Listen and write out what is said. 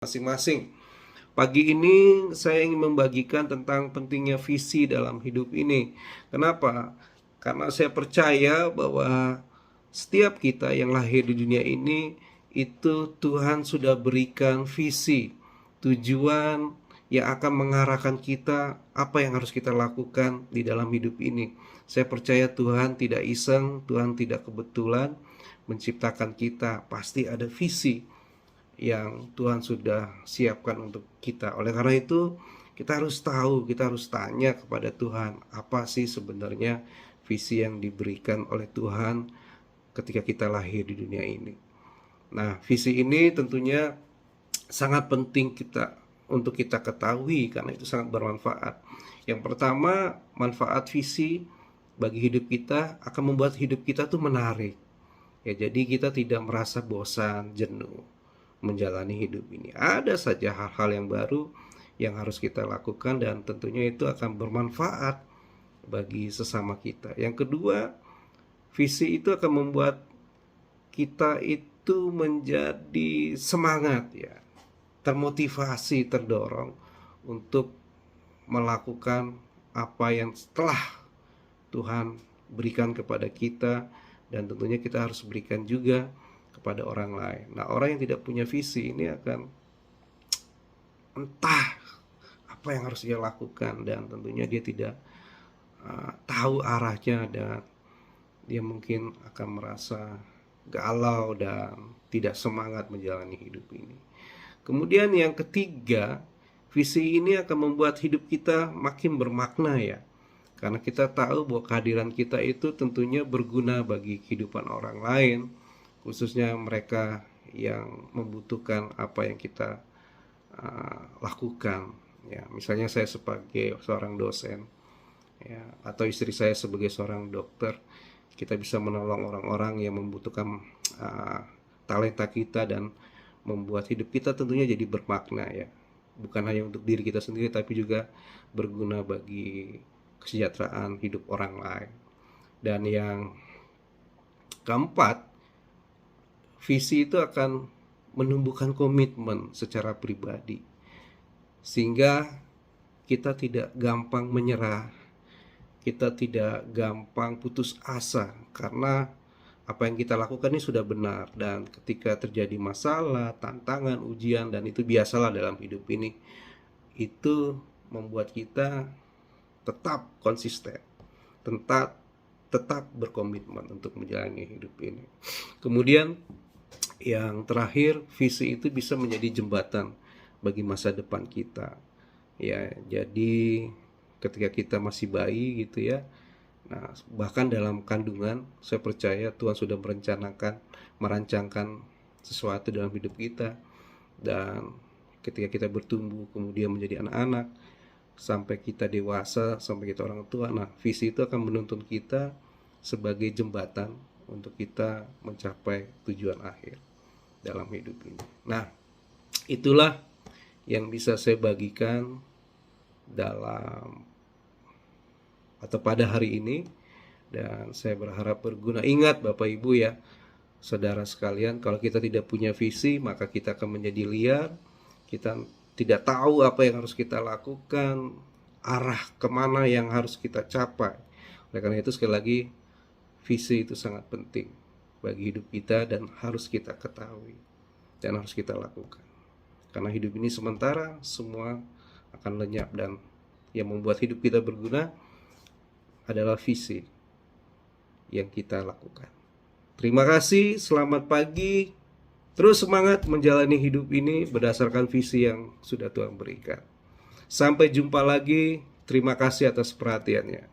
masing-masing. Pagi ini saya ingin membagikan tentang pentingnya visi dalam hidup ini. Kenapa? Karena saya percaya bahwa setiap kita yang lahir di dunia ini itu Tuhan sudah berikan visi, tujuan yang akan mengarahkan kita apa yang harus kita lakukan di dalam hidup ini. Saya percaya Tuhan tidak iseng, Tuhan tidak kebetulan menciptakan kita, pasti ada visi yang Tuhan sudah siapkan untuk kita. Oleh karena itu, kita harus tahu, kita harus tanya kepada Tuhan, apa sih sebenarnya visi yang diberikan oleh Tuhan ketika kita lahir di dunia ini. Nah, visi ini tentunya sangat penting untuk kita ketahui karena itu sangat bermanfaat. Yang pertama, manfaat visi bagi hidup kita akan membuat hidup kita tuh menarik. Ya, jadi kita tidak merasa bosan, jenuh menjalani hidup ini. Ada saja hal-hal yang baru yang harus kita lakukan dan tentunya itu akan bermanfaat bagi sesama kita. Yang kedua, visi itu akan membuat kita itu menjadi semangat ya, termotivasi, terdorong untuk melakukan apa yang telah Tuhan berikan kepada kita dan tentunya kita harus berikan juga kepada orang lain. Nah, orang yang tidak punya visi ini akan entah apa yang harus dia lakukan dan tentunya dia tidak tahu arahnya dan dia mungkin akan merasa galau dan tidak semangat menjalani hidup ini. Kemudian yang ketiga, visi ini akan membuat hidup kita makin bermakna ya. Karena kita tahu bahwa kehadiran kita itu tentunya berguna bagi kehidupan orang lain, khususnya mereka yang membutuhkan apa yang kita lakukan ya. Misalnya saya sebagai seorang dosen ya, atau istri saya sebagai seorang dokter, kita bisa menolong orang-orang yang membutuhkan talenta kita dan membuat hidup kita tentunya jadi bermakna ya, bukan hanya untuk diri kita sendiri tapi juga berguna bagi kesejahteraan hidup orang lain. Dan yang keempat, visi itu akan menumbuhkan komitmen secara pribadi sehingga kita tidak gampang menyerah, kita tidak gampang putus asa karena apa yang kita lakukan ini sudah benar. Dan ketika terjadi masalah, tantangan, ujian, dan itu biasalah dalam hidup ini, itu membuat kita tetap konsisten, tetap berkomitmen untuk menjalani hidup ini. Kemudian yang terakhir, visi itu bisa menjadi jembatan bagi masa depan kita. Ya, jadi ketika kita masih bayi gitu ya. Nah, bahkan dalam kandungan, saya percaya Tuhan sudah merancangkan sesuatu dalam hidup kita. Dan ketika kita bertumbuh kemudian menjadi anak-anak, sampai kita dewasa, sampai kita orang tua, nah visi itu akan menuntun kita sebagai jembatan untuk kita mencapai tujuan akhir dalam hidup ini. Nah, itulah yang bisa saya bagikan dalam atau pada hari ini, dan saya berharap berguna. Ingat Bapak Ibu ya, saudara sekalian, kalau kita tidak punya visi, maka kita akan menjadi liar, kita tidak tahu apa yang harus kita lakukan, arah kemana yang harus kita capai. Oleh karena itu sekali lagi, visi itu sangat penting bagi hidup kita dan harus kita ketahui dan harus kita lakukan. Karena hidup ini sementara, semua akan lenyap, dan yang membuat hidup kita berguna adalah visi yang kita lakukan. Terima kasih, selamat pagi. Terus semangat menjalani hidup ini berdasarkan visi yang sudah Tuhan berikan. Sampai jumpa lagi. Terima kasih atas perhatiannya.